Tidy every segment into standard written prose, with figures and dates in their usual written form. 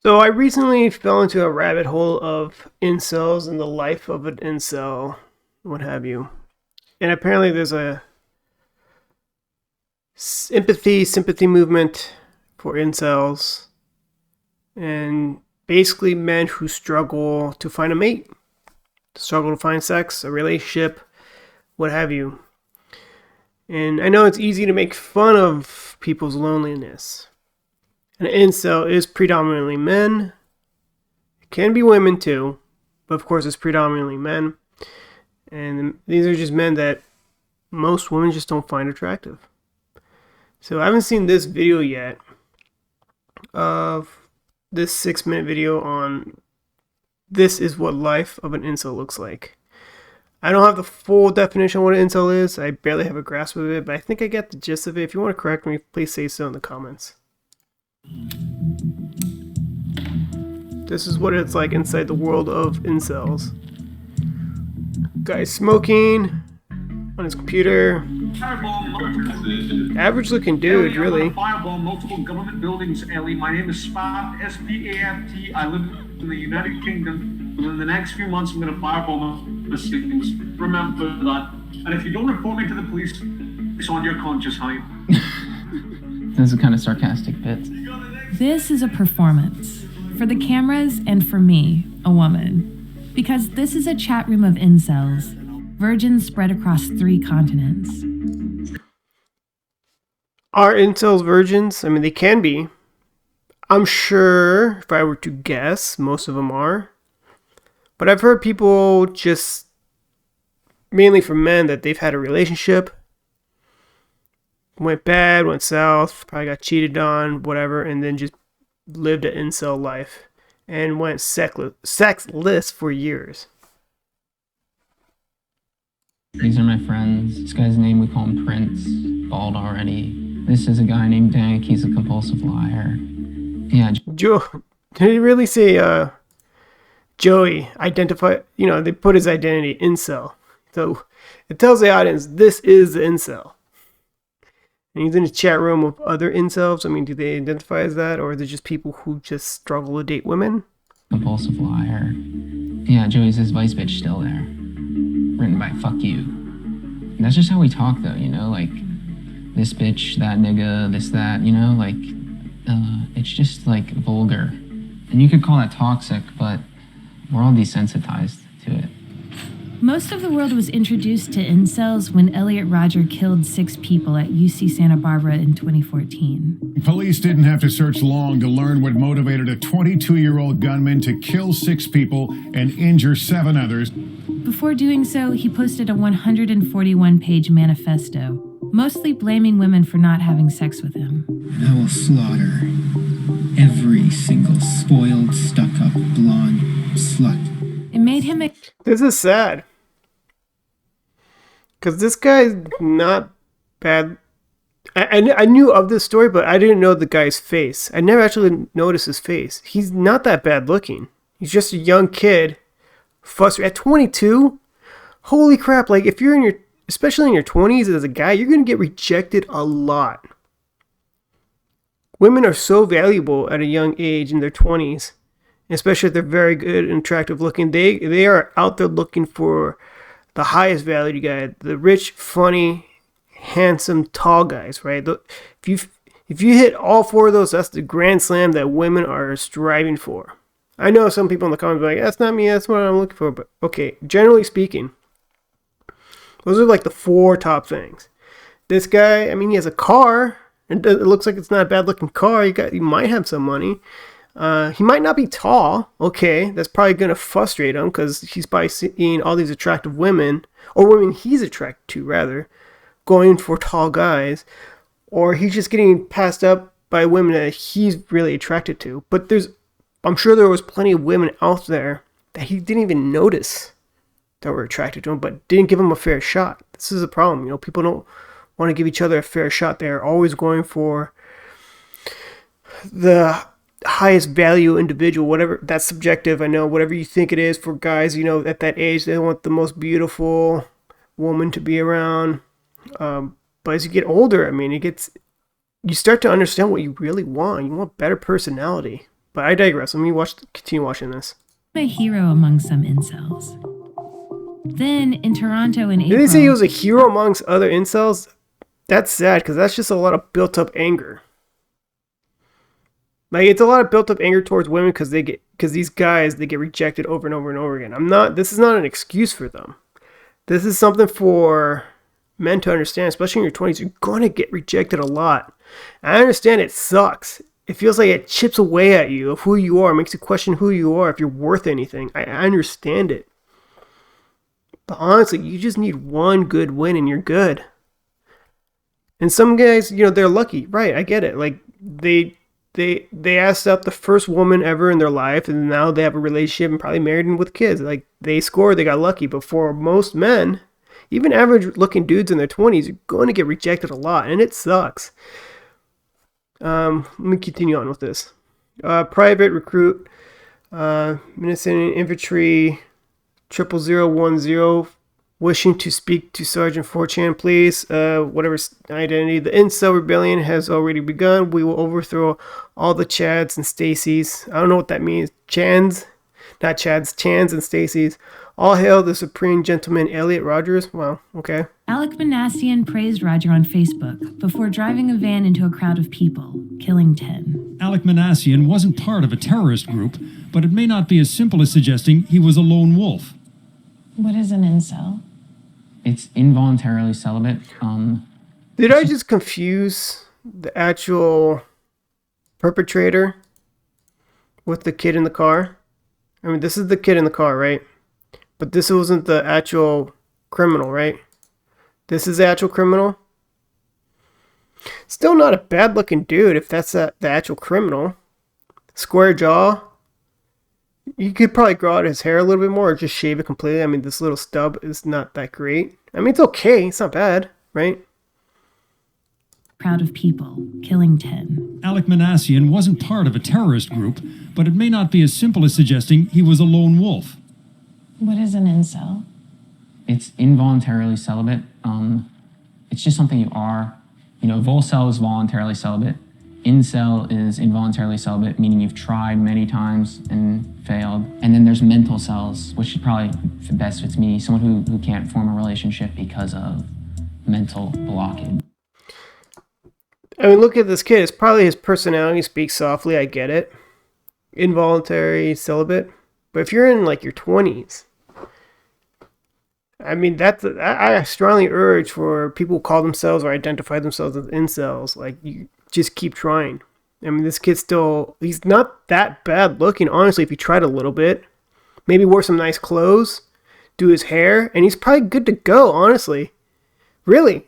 So I recently fell into a rabbit hole of incels and the life of an incel, what have you. And apparently there's a sympathy movement for incels and basically men who struggle to find a mate, struggle to find sex, a relationship, what have you. And I know it's easy to make fun of people's loneliness. An incel is predominantly men. It can be women too, but of course it's predominantly men. And these are just men that most women just don't find attractive. So I haven't seen this video yet of this 6-minute video on this is what life of an incel looks like. I don't have the full definition of what an incel is. I barely have a grasp of it, but I think I get the gist of it. If you want to correct me, please say so in the comments. This is what it's like inside the world of incels. Guy smoking on his computer. Average looking dude, really. Fireball multiple government buildings, Ellie. My name is Spaft, S-P-A-F-T. I live in the United Kingdom. Within the next few months, I'm going to fireball the cities. Remember that. And if you don't report me to the police, it's on your conscience, honey. This is a kind of sarcastic bit. This is a performance for the cameras and for me, a woman, because this is a chat room of incels, virgins spread across 3 continents. Are incels virgins? I mean, they can be. I'm sure, if I were to guess, most of them are. But I've heard people just, mainly from men, that they've had a relationship, went bad, went south, probably got cheated on, whatever, and then just lived an incel life and went sexless for years. These are my friends. This guy's name, we call him Prince, bald already. This is a guy named Dank, he's a compulsive liar. Yeah. Joe, did he really say, Joey, identify, they put his identity, incel. So it tells the audience, this is the incel. And he's in a chat room with other incels. I mean, do they identify as that? Or are they just people who just struggle to date women? Compulsive liar. Yeah, Joey's his vice bitch still there. Written by fuck you. And that's just how we talk though, like this bitch, that nigga, this, that, it's just like vulgar. And you could call that toxic, but we're all desensitized to it. Most of the world was introduced to incels when Elliot Rodger killed 6 people at UC Santa Barbara in 2014. Police didn't have to search long to learn what motivated a 22-year-old gunman to kill 6 people and injure 7 others. Before doing so, he posted a 141-page manifesto, mostly blaming women for not having sex with him. I will slaughter every single spoiled, stuck-up, blonde slut. It made him This is sad. Because this guy's not bad. I knew of this story, but I didn't know the guy's face. I never actually noticed his face. He's not that bad looking. He's just a young kid. Frustrated. At 22? Holy crap. Like, if you're especially in your 20s as a guy, you're going to get rejected a lot. Women are so valuable at a young age in their 20s. Especially if they're very good and attractive looking. They are out there looking for the highest value guy. The rich, funny, handsome, tall guys, right? If you hit all 4 of those, that's the grand slam that women are striving for. I know some people in the comments are like, that's not me, that's what I'm looking for. But okay, generally speaking, those are like the 4 top things. This guy, I mean, he has a car. And it looks like it's not a bad looking car. He might have some money. He might not be tall. Okay, that's probably going to frustrate him because he's probably seeing all these attractive women, or women he's attracted to, rather, going for tall guys. Or he's just getting passed up by women that he's really attracted to. But I'm sure there was plenty of women out there that he didn't even notice that were attracted to him, but didn't give him a fair shot. This is a problem. People don't want to give each other a fair shot. They're always going for the highest value individual, whatever. That's subjective, I know. Whatever you think it is for guys, at that age, they want the most beautiful woman to be around. But as you get older, I mean, you start to understand what you really want. You want better personality. But I digress. Let me continue watching this. A hero among some incels. Then in Toronto in April. Did they say he was a hero amongst other incels? That's sad because that's just a lot of built up anger. Like, it's a lot of built up anger towards women because these guys, they get rejected over and over and over again. This is not an excuse for them. This is something for men to understand, especially in your 20s. You're going to get rejected a lot. I understand it sucks. It feels like it chips away at you of who you are, makes you question who you are, if you're worth anything. I understand it. But honestly, you just need one good win and you're good. And some guys, they're lucky. Right, I get it. Like, they asked out the first woman ever in their life, and now they have a relationship and probably married and with kids. Like, they scored, they got lucky. But for most men, even average looking dudes in their 20s, you're going to get rejected a lot, and it sucks. Let me continue on with this. Private recruit, Minnesota Infantry 00010, wishing to speak to Sergeant 4chan, please. Whatever identity. The Incel rebellion has already begun. We will overthrow all the Chads and Stacys. I don't know what that means. Chans and Stacys. All hail the Supreme Gentleman Elliot Rodgers. Wow, okay. Alec Manassian praised Rodger on Facebook before driving a van into a crowd of people, killing 10. Alec Manassian wasn't part of a terrorist group, but it may not be as simple as suggesting he was a lone wolf. What is an incel? It's involuntarily celibate. Did I just confuse the actual perpetrator with the kid in the car? I mean, this is the kid in the car, right? But this wasn't the actual criminal, right? This is the actual criminal. Still not a bad looking dude if that's the actual criminal. Square jaw. You could probably grow out his hair a little bit more or just shave it completely. I mean, this little stub is not that great. I mean, it's okay. It's not bad, right? Crowd of people, killing 10. Alec Manassian wasn't part of a terrorist group, but it may not be as simple as suggesting he was a lone wolf. What is an incel? It's involuntarily celibate. It's just something you are. Volcel is voluntarily celibate. Incel is involuntarily celibate, meaning you've tried many times and failed. And then there's mental cells, which probably best fits me, someone who can't form a relationship because of mental blockage. I mean, look at this kid. It's probably his personality speaks softly. I get it. Involuntary celibate. But if you're in like your 20s, I mean, I strongly urge for people who call themselves or identify themselves as incels, like, you just keep trying. I mean, this kid's he's not that bad looking, honestly, if you tried a little bit. Maybe wear some nice clothes, do his hair, and he's probably good to go, honestly. Really,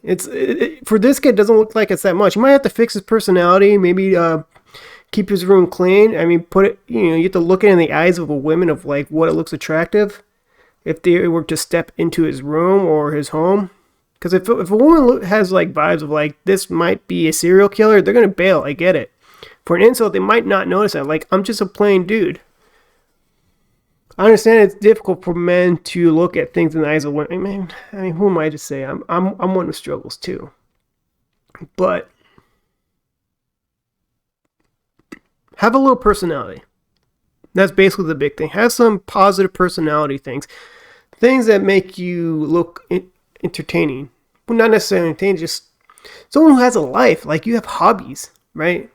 for this kid, it doesn't look like it's that much. You might have to fix his personality, maybe keep his room clean. I mean, you have to look in the eyes of a woman of like what it looks attractive. If they were to step into his room or his home. Because if a woman has like vibes of like, this might be a serial killer, they're going to bail. I get it. For an incel, they might not notice that. Like, I'm just a plain dude. I understand it's difficult for men to look at things in the eyes of women. I mean, who am I to say? I'm one who struggles too. But have a little personality. That's basically the big thing. Have some positive personality things. Things that make you look entertaining. Well, not necessarily entertaining, just someone who has a life. Like, you have hobbies, right?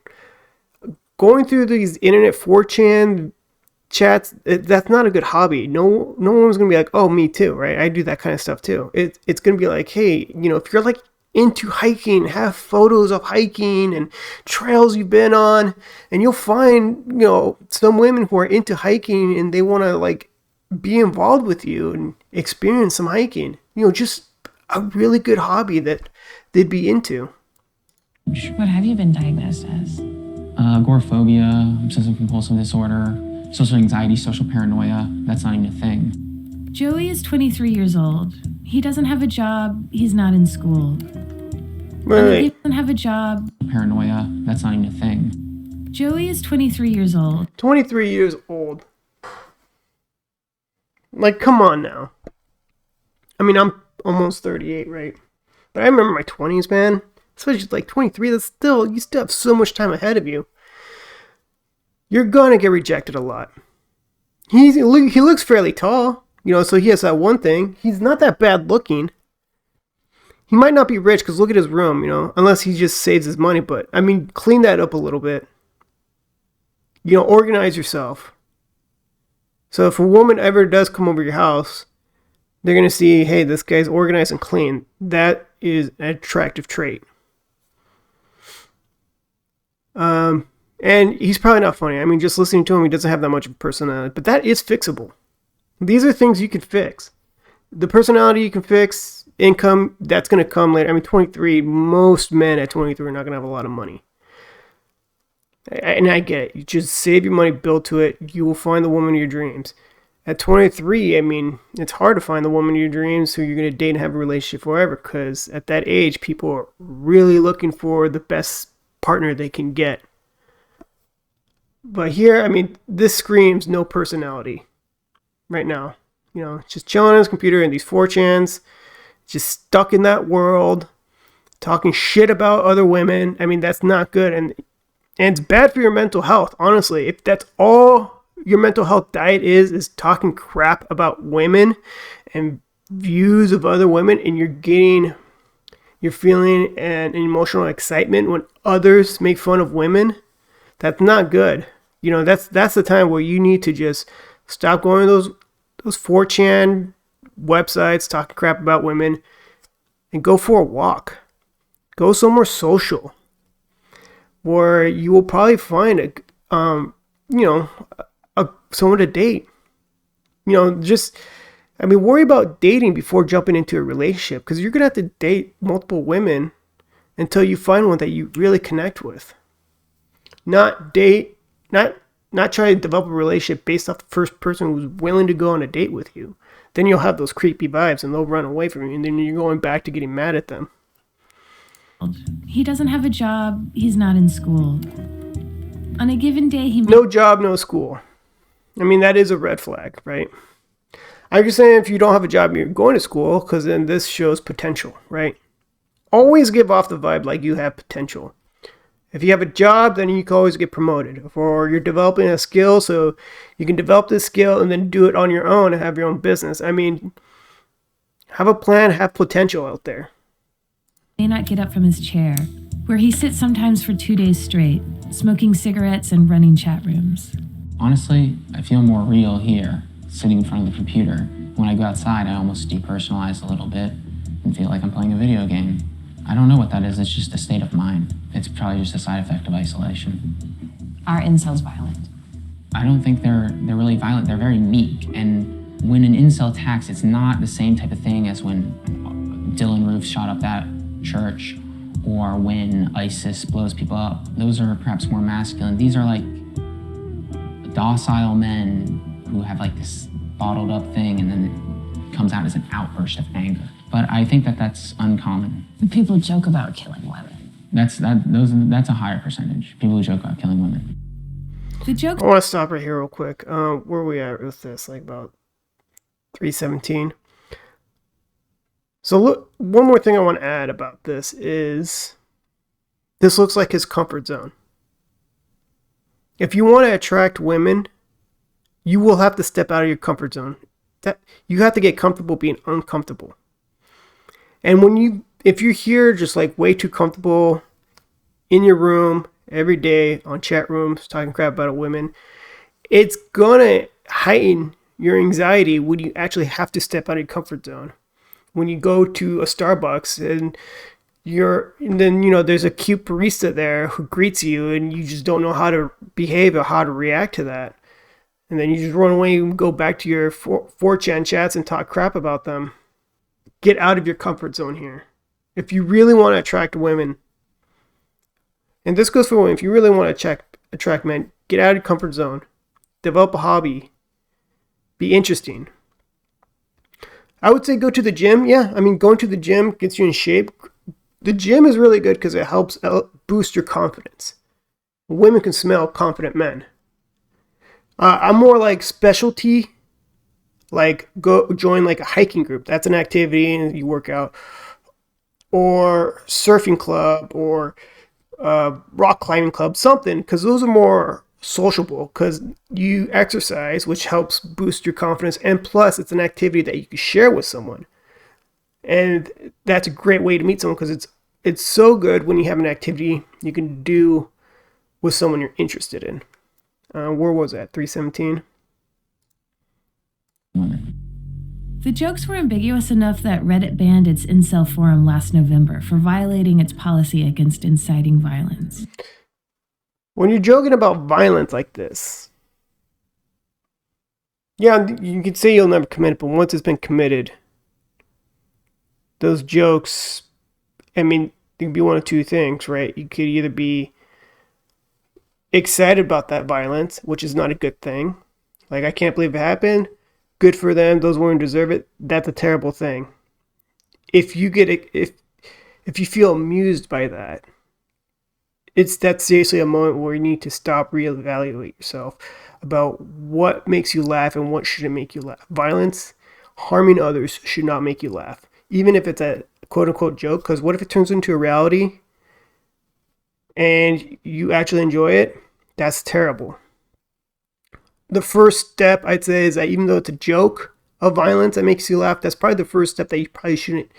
Going through these internet 4chan chats, that's not a good hobby. No one's going to be like, oh, me too, right? I do that kind of stuff too. It's going to be like, hey, if you're like into hiking, have photos of hiking and trails you've been on, and you'll find, some women who are into hiking and they want to like be involved with you and experience some hiking. Just a really good hobby that they'd be into. What have you been diagnosed as? Agoraphobia, obsessive compulsive disorder, social anxiety, social paranoia. That's not even a thing. Joey is 23 years old. He doesn't have a job. He's not in school. Wait. He doesn't have a job. Paranoia. That's not even a thing. Joey is 23 years old. 23 years old. Like, come on now. I mean, I'm almost 38, right? But I remember my 20s, man. Especially like 23, you still have so much time ahead of you. you're gonna get rejected a lot. He looks fairly tall, you know, so he has that one thing. He's not that bad looking. He might not be rich because look at his room, you know, unless he just saves his money. But, I mean, clean that up a little bit. You know, organize yourself. So if a woman ever does come over your house, they're going to see, hey, this guy's organized and clean. That is an attractive trait. And he's probably not funny. I mean, just listening to him, he doesn't have that much of a personality. But that is fixable. These are things you can fix. The personality you can fix, income, that's going to come later. I mean, 23, most men at 23 are not going to have a lot of money. And I get it. You just save your money, build to it. You will find the woman of your dreams. At 23, I mean, it's hard to find the woman of your dreams who you're going to date and have a relationship forever, because at that age, people are really looking for the best partner they can get. But here, I mean, this screams no personality right now. You know, just chilling on his computer and these 4chans, just stuck in that world, talking shit about other women. I mean, that's not good. And it's bad for your mental health, honestly. If that's all your mental health diet is talking crap about women and views of other women, and you're feeling an emotional excitement when others make fun of women, that's not good. You know, that's the time where you need to just stop going to those 4chan websites talking crap about women and go for a walk. Go somewhere social where you will probably find someone to date. You know, worry about dating before jumping into a relationship, because you're going to have to date multiple women until you find one that you really connect with. Not try to develop a relationship based off the first person who's willing to go on a date with you. Then you'll have those creepy vibes and they'll run away from you, and then you're going back to getting mad at them. He doesn't have a job. He's not in school. On a given day, no job, no school. I mean, that is a red flag, right? I'm just saying, if you don't have a job, you're going to school, because then this shows potential, right? Always give off the vibe like you have potential. If you have a job, then you can always get promoted. Or you're developing a skill, so you can develop this skill and then do it on your own and have your own business. I mean, have a plan, have potential out there. May not get up from his chair, where he sits sometimes for 2 days straight, smoking cigarettes and running chat rooms. Honestly, I feel more real here, sitting in front of the computer. When I go outside, I almost depersonalize a little bit and feel like I'm playing a video game. I don't know what that is. It's just a state of mind. It's probably just a side effect of isolation. Are incels violent? I don't think they're really violent. They're very meek. And when an incel attacks, it's not the same type of thing as when Dylan Roof shot up that church, or when ISIS blows people up. Those are perhaps more masculine. These are like docile men who have like this bottled up thing, and then it comes out as an outburst of anger. But I think that's uncommon. People joke about killing women. That's a higher percentage. People who joke about killing women. The joke. I want to stop right here real quick. Where are we at with this? Like about 3:17. So look, one more thing I want to add about this is this looks like his comfort zone. If you want to attract women, you will have to step out of your comfort zone. You have to get comfortable being uncomfortable. And if you're here just like way too comfortable in your room every day on chat rooms talking crap about women, it's gonna heighten your anxiety when you actually have to step out of your comfort zone. When you go to a Starbucks and then there's a cute barista there who greets you, and you just don't know how to behave or how to react to that. And then you just run away and go back to your 4chan chats and talk crap about them. Get out of your comfort zone here. If you really want to attract women, and this goes for women, if you really want to attract men, get out of your comfort zone. Develop a hobby. Be interesting. I would say go to the gym. Yeah, I mean, going to the gym gets you in shape. The gym is really good because it helps boost your confidence. Women can smell confident men. I'm more like specialty, like go join like a hiking group. That's an activity and you work out. Or surfing club or rock climbing club, something, because those are more sociable because you exercise, which helps boost your confidence, and plus it's an activity that you can share with someone, and that's a great way to meet someone because it's so good when you have an activity you can do with someone you're interested in. Where was that? 317. The jokes were ambiguous enough that Reddit banned its incel forum last November for violating its policy against inciting violence. When you're joking about violence like this, yeah, you could say you'll never commit it, but once it's been committed, those jokes, I mean, it could be one of two things, right? You could either be excited about that violence, which is not a good thing. Like, I can't believe it happened. Good for them. Those women deserve it. That's a terrible thing. If you feel amused by that, that's seriously a moment where you need to stop, reevaluate yourself about what makes you laugh and what shouldn't make you laugh. Violence, harming others should not make you laugh, even if it's a quote-unquote joke, because what if it turns into a reality and you actually enjoy it? That's terrible. The first step, I'd say, is that even though it's a joke of violence that makes you laugh, that's probably the first step that you probably shouldn't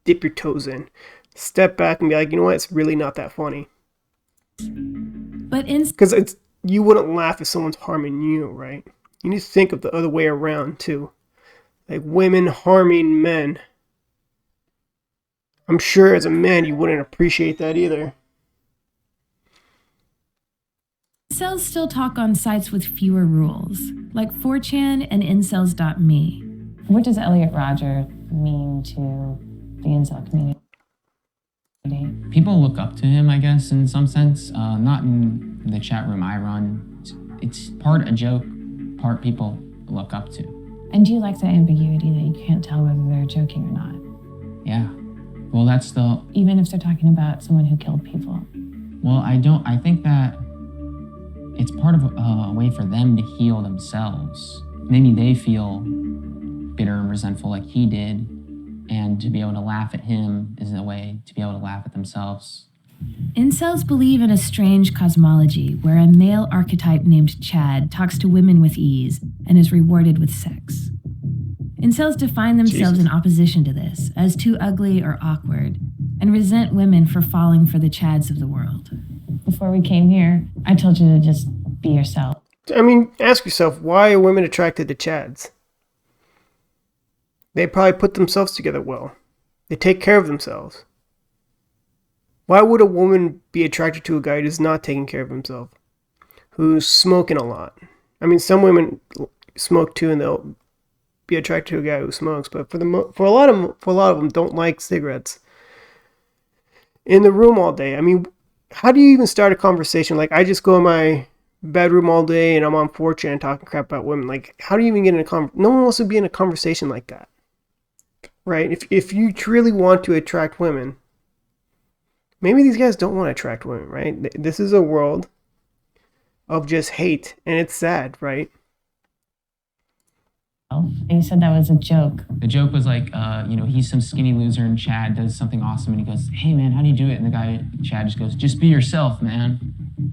dip your toes in. Step back and be like, you know what, it's really not that funny. But because you wouldn't laugh if someone's harming you, right? You need to think of the other way around too. Like women harming men. I'm sure as a man you wouldn't appreciate that either. Incels still talk on sites with fewer rules, like 4chan and incels.me. What does Elliot Rodger mean to the incel community? People look up to him, I guess, in some sense. Not in the chat room I run. It's part a joke, part people look up to. And do you like the ambiguity that you can't tell whether they're joking or not? Yeah. Well, that's the... Even if they're talking about someone who killed people. Well, I think that it's part of a way for them to heal themselves. Maybe they feel bitter and resentful like he did, and to be able to laugh at him is a way to be able to laugh at themselves. Incels believe in a strange cosmology where a male archetype named Chad talks to women with ease and is rewarded with sex. Incels define themselves in opposition to this, as too ugly or awkward, and resent women for falling for the Chads of the world. Before we came here, I told you to just be yourself. I mean, ask yourself, why are women attracted to Chads? They probably put themselves together well. They take care of themselves. Why would a woman be attracted to a guy who's not taking care of himself? Who's smoking a lot? I mean, some women smoke too, and they'll be attracted to a guy who smokes. But for a lot of them, don't like cigarettes. In the room all day. I mean, how do you even start a conversation? Like, I just go in my bedroom all day and I'm on 4chan talking crap about women. Like, how do you even get in a conversation? No one wants to be in a conversation like that, right? If you truly want to attract women, maybe these guys don't want to attract women, right? This is a world of just hate, and it's sad, right? And you said that was a joke. The joke was like, he's some skinny loser and Chad does something awesome and he goes, hey man, how do you do it? And the guy, Chad, just goes, just be yourself, man.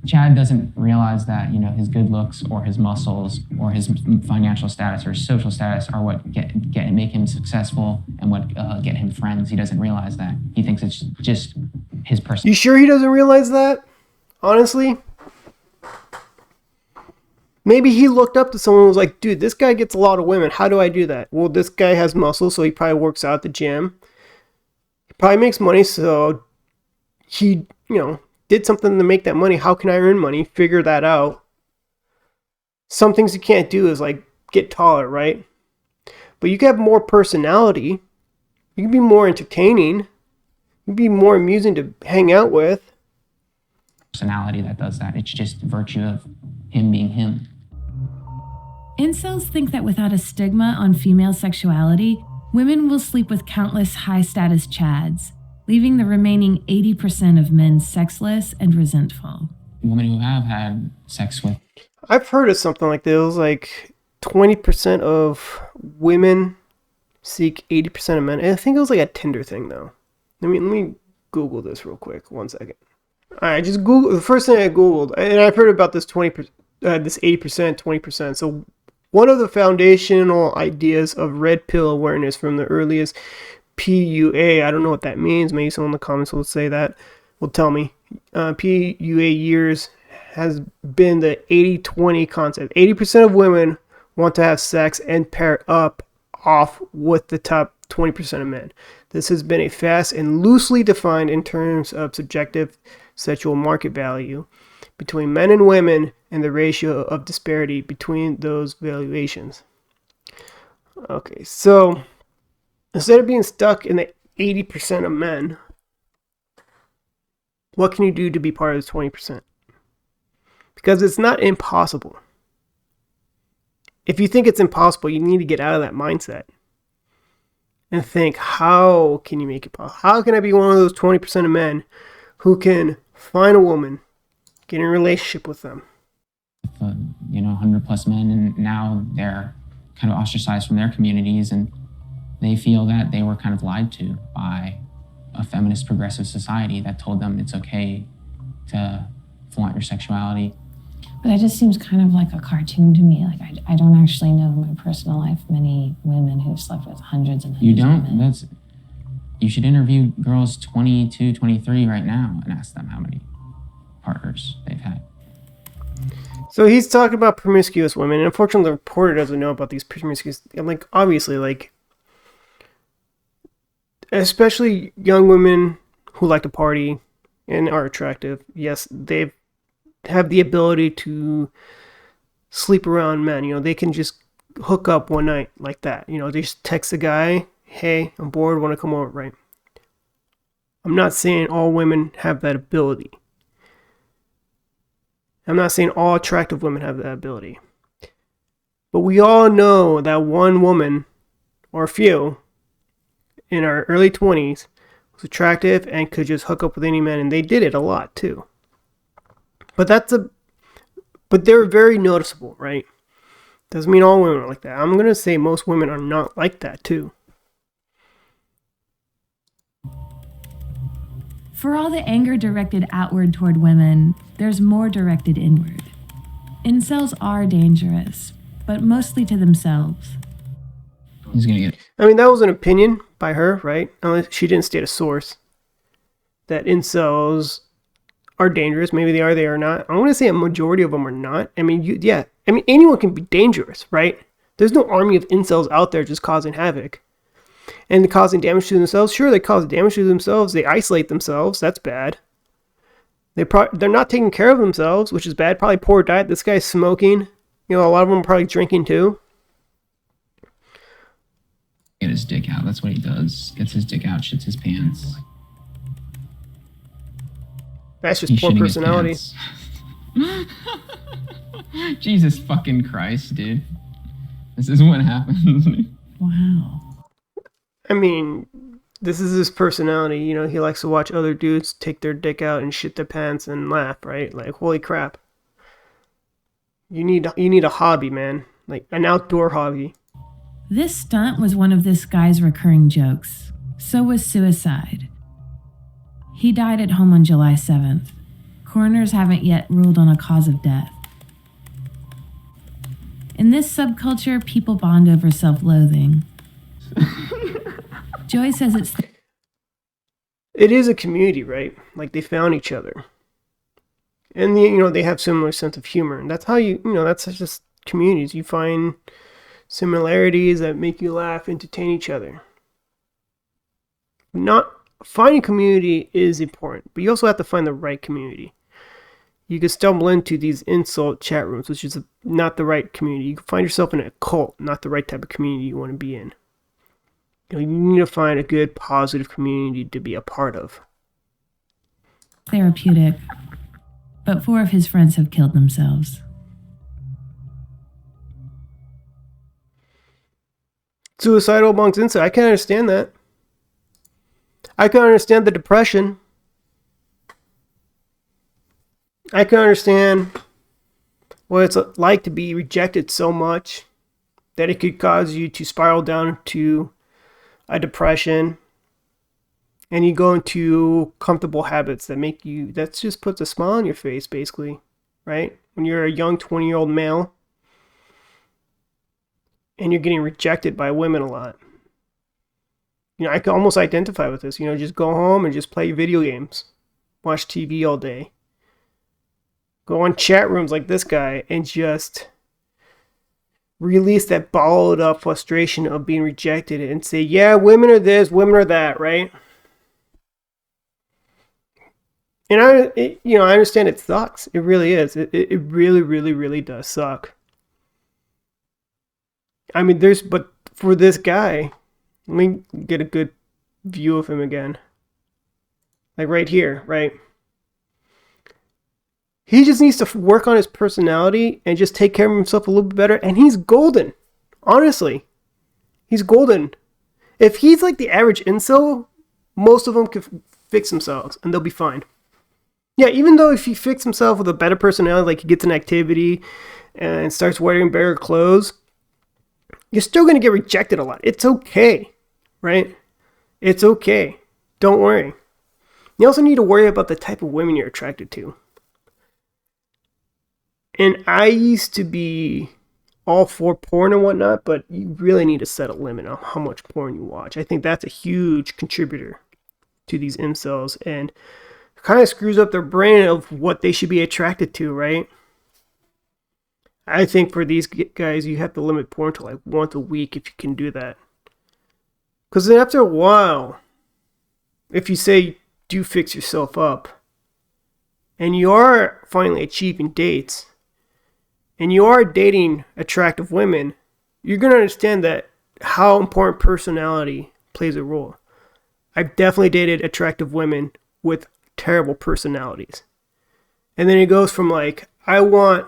Chad doesn't realize that, his good looks or his muscles or his financial status or his social status are what make him successful and what get him friends. He doesn't realize that. He thinks it's just his person. You sure he doesn't realize that? Honestly? Maybe he looked up to someone who was like, dude, this guy gets a lot of women. How do I do that? Well, this guy has muscles, so he probably works out at the gym. He probably makes money, so he, did something to make that money. How can I earn money? Figure that out. Some things you can't do is like get taller, right? But you can have more personality. You can be more entertaining. You can be more amusing to hang out with. Personality that does that. It's just virtue of him being him. Incels think that without a stigma on female sexuality, women will sleep with countless high-status Chads, leaving the remaining 80% of men sexless and resentful. Women who have had sex with. I've heard of something like this. It was like 20% of women seek 80% of men. I think it was like a Tinder thing, though. Let me Google this real quick. 1 second. All right, just Google. The first thing I Googled, and I've heard about this 20% this 80%, 20%. So one of the foundational ideas of red pill awareness from the earliest PUA, I don't know what that means. Maybe someone in the comments will say that, will tell me. PUA years has been the 80-20 concept. 80% of women want to have sex and pair up off with the top 20% of men. This has been a fast and loosely defined in terms of subjective sexual market value between men and women and the ratio of disparity between those valuations. Okay, so instead of being stuck in the 80% of men, what can you do to be part of the 20%? Because it's not impossible. If you think it's impossible, you need to get out of that mindset and think, how can you make it possible? How can I be one of those 20% of men who can find a woman, get in a relationship with them? 100 plus men, and now they're kind of ostracized from their communities, and they feel that they were kind of lied to by a feminist progressive society that told them it's okay to flaunt your sexuality. But that just seems kind of like a cartoon to me. Like, I don't actually know in my personal life many women who've slept with hundreds and hundreds You don't? of men. You should interview girls 22, 23 right now and ask them how many partners they've had. So he's talking about promiscuous women, and unfortunately the reporter doesn't know about these promiscuous, like, obviously, like, especially young women who like to party and are attractive. Yes, they have the ability to sleep around men. They can just hook up one night like that. They just text a guy, hey, I'm bored, want to come over, right? I'm not saying all women have that ability. I'm not saying all attractive women have that ability. But we all know that one woman, or a few, in our early 20s was attractive and could just hook up with any man, and they did it a lot too. But they're very noticeable, right? Doesn't mean all women are like that. I'm going to say most women are not like that too. For all the anger directed outward toward women, there's more directed inward. Incels are dangerous, but mostly to themselves. He's gonna get. I mean, that was an opinion by her, right? Unless she didn't state a source. That incels are dangerous. Maybe they are not. I'm going to say a majority of them are not. I mean, anyone can be dangerous, right? There's no army of incels out there just causing havoc and causing damage to themselves. Sure, they cause damage to themselves. They isolate themselves. That's bad. They're not taking care of themselves, which is bad. Probably poor diet. This guy's smoking. A lot of them are probably drinking too. Get his dick out. That's what he does. Gets his dick out, shits his pants. That's just poor personality. Jesus fucking Christ, dude. This is what happens. Wow. I mean, this is his personality. He likes to watch other dudes take their dick out and shit their pants and laugh, right? Like, holy crap. You need a hobby, man. Like, an outdoor hobby. This stunt was one of this guy's recurring jokes. So was suicide. He died at home on July 7th. Coroners haven't yet ruled on a cause of death. In this subculture, people bond over self-loathing. Joy says it is a community, right? Like, they found each other. And, they have similar sense of humor. And that's how that's just communities. You find similarities that make you laugh, entertain each other. Finding community is important, but you also have to find the right community. You can stumble into these insult chat rooms, which is not the right community. You can find yourself in a cult, not the right type of community you want to be in. You need to find a good, positive community to be a part of. therapeutic, but 4 of his friends have killed themselves. Suicidal amongst incels. I can understand that. I can understand the depression. I can understand what it's like to be rejected so much that it could cause you to spiral down to a depression, and you go into comfortable habits that just puts a smile on your face, basically, right? when you're a young 20-year-old male and you're getting rejected by women a lot. I can almost identify with this. Just go home and just play video games, watch TV all day, go on chat rooms like this guy and just release that bottled up frustration of being rejected and say, yeah, women are this, women are that, right? And I understand it sucks. It really is. It really, really, really does suck. But for this guy, let me get a good view of him again. Like right here, right? He just needs to work on his personality and just take care of himself a little bit better. And he's golden. Honestly. He's golden. If he's like the average incel, most of them can fix themselves and they'll be fine. Yeah, even though if he fixes himself with a better personality, like he gets an activity and starts wearing better clothes, you're still going to get rejected a lot. It's okay, right? It's okay. Don't worry. You also need to worry about the type of women you're attracted to. And I used to be all for porn and whatnot, but you really need to set a limit on how much porn you watch. I think that's a huge contributor to these incels and kind of screws up their brain of what they should be attracted to, right? I think for these guys, you have to limit porn to like once a week if you can do that. Because then after a while, if you say, do fix yourself up, and you are finally achieving dates, and you are dating attractive women, you're going to understand that how important personality plays a role. I've definitely dated attractive women with terrible personalities. And then it goes from like, I want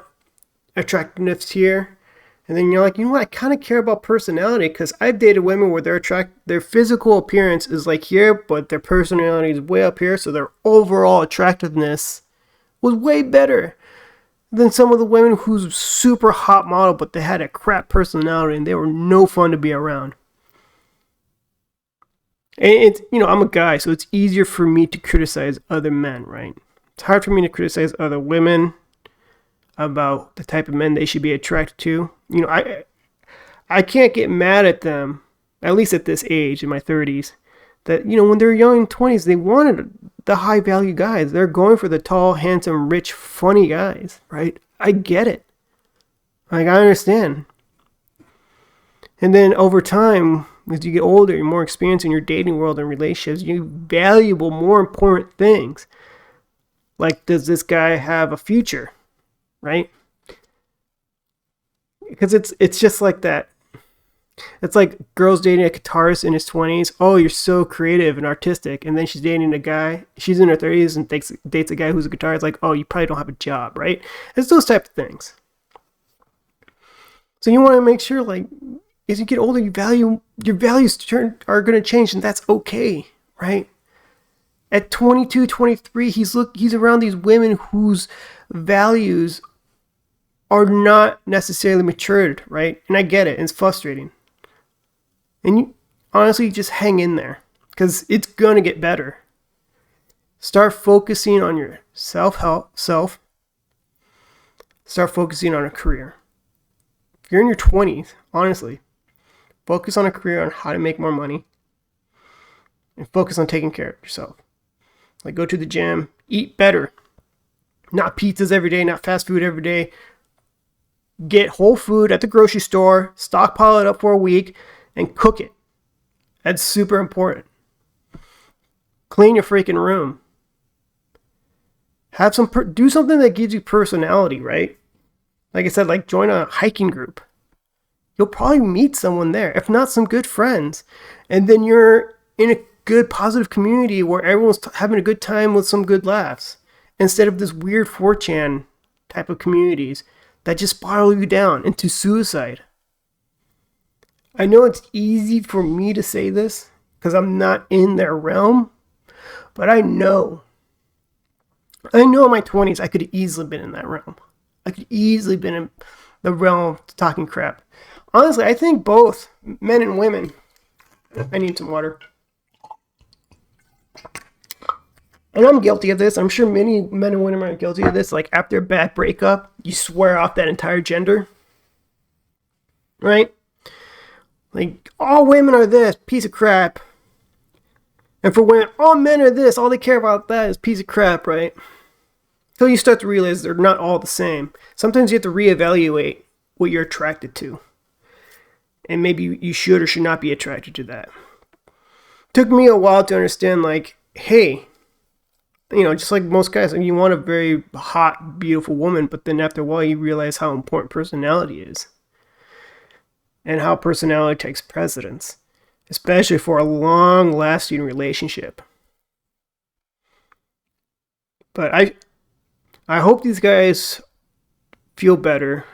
attractiveness here, and then you're like, you know what, I kind of care about personality, because I've dated women where their physical appearance is like here, but their personality is way up here, so their overall attractiveness was way better than some of the women who's super hot model, but they had a crap personality and they were no fun to be around. And it's, I'm a guy, so it's easier for me to criticize other men, right? It's hard for me to criticize other women about the type of men they should be attracted to. I can't get mad at them, at least at this age, in my 30s, that, when they're young 20s, they wanted the high value guys. They're going for the tall, handsome, rich, funny guys, right? I get it. Like, I understand. And then over time, as you get older, you're more experienced in your dating world and relationships, you value more important things. Like, does this guy have a future? Right? Because it's just like that. It's like girls dating a guitarist in his 20s. Oh, you're so creative and artistic. And then she's dating a guy, she's in her 30s and dates a guy who's a guitarist. Like, oh, you probably don't have a job, right? It's those type of things. So you want to make sure, like, as you get older, your values are going to change, and that's okay, right? At 22, 23, he's around these women whose values are not necessarily matured, right? And I get it. It's frustrating. And you honestly just hang in there, because it's going to get better. Start focusing on your self. Start focusing on a career. If you're in your 20s, honestly, focus on a career on how to make more money, and focus on taking care of yourself. Like, go to the gym, eat better. Not pizzas every day, not fast food every day. Get whole food at the grocery store, stockpile it up for a week, and cook it. That's super important. Clean your freaking room. Do something that gives you personality, right? Like I said, like join a hiking group. You'll probably meet someone there, if not some good friends. And then you're in a good, positive community where everyone's having a good time with some good laughs. Instead of this weird 4chan type of communities that just spiral you down into suicide. I know it's easy for me to say this because I'm not in their realm, but I know in my 20s I could have easily been in that realm. I could easily been in the realm of talking crap. Honestly, I think both men and women. I need some water. And I'm guilty of this. I'm sure many men and women are guilty of this. Like, after a bad breakup, you swear off that entire gender. Right? Like, all women are this, piece of crap. And for women, all men are this, all they care about that is piece of crap, right? Until you start to realize they're not all the same. Sometimes you have to reevaluate what you're attracted to. And maybe you should or should not be attracted to that. It took me a while to understand, like, hey, you know, just like most guys, you want a very hot, beautiful woman, but then after a while you realize how important personality is. And how personality takes precedence. Especially for a long-lasting relationship. But I hope these guys feel better.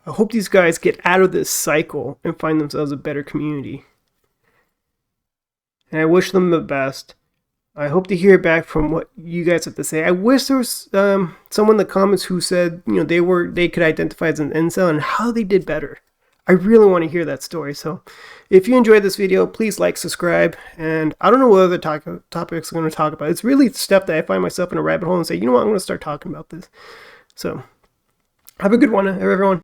I hope these guys get out of this cycle and find themselves a better community. And I wish them the best. I hope to hear back from what you guys have to say. I wish there was someone in the comments who said, you know, they could identify as an incel and how they did better. I really want to hear that story. So if you enjoyed this video, please like, subscribe, and I don't know what other topics I'm going to talk about. It's really stuff that I find myself in a rabbit hole and say, you know what, I'm going to start talking about this. So have a good one, everyone.